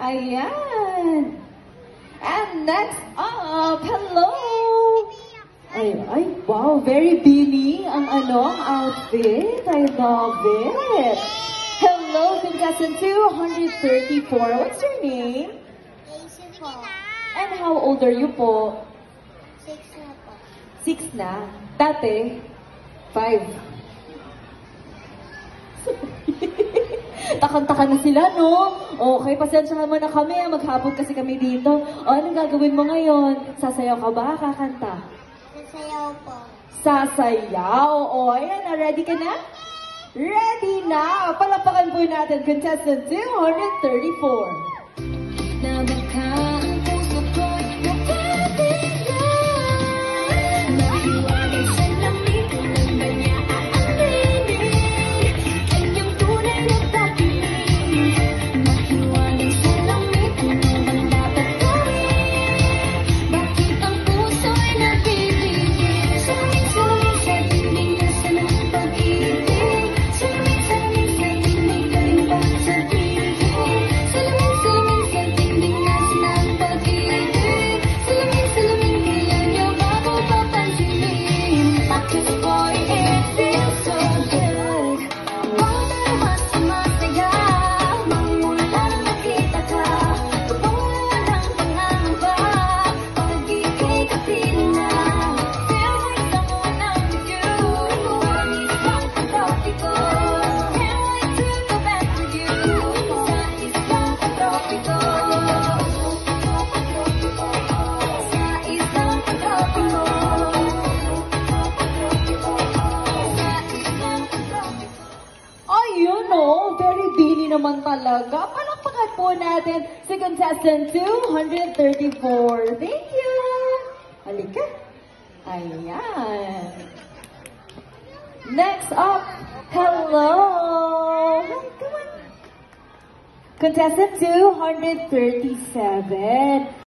Ayan. And next up, hello! Ay, wow, very beanie ang outfit. I love it. Hello, contestant 234. What's your name? Daisy po. And how old are you po? 6 na po. 6 na. Dati? 5. Takang-taka na sila, no? Okay, pasensya naman na kami. Maghapon kasi kami dito. O, anong gagawin mo ngayon? Sasayaw ka ba? Kakanta? Sasayaw po. Sasayaw. O, ayan na. Ready ka na? Ready na! Palapakan po natin, contestant 234. Na baka ang puso ko'y napapilihan. Mahiwagan sa lamig ng kanya aaminin. Kanyang tunay na pag-ibig. Mahiwagan sa lamig, ano bang dapat gawin? Bakit ang puso'y napipigil? Sulit-sulit sa tingin na sa ng pag-ibig. Sulit-sulit sa tingin kayo pa sa tingin. Salamin-salamin sa tingin na sa ng pag-ibig. Salamin-salamin kaya niyo bago papansinin. Bakit boy, it feels so good. Bawat mas masaya, mangulang nakita ka. Tutungan ang pangangamba, pag-ibig kapiling na. Feel like someone I'm with you. Nais lang ang tropiko. Can't wait to go back with you. Nais lang ang tropiko. Nais lang ang tropiko. Ayun very beanie naman talaga. Palakpakan po natin si contestant 234. Thank you! Halika. Ayan. Next up, hello! Hi, come on. Contestant 237.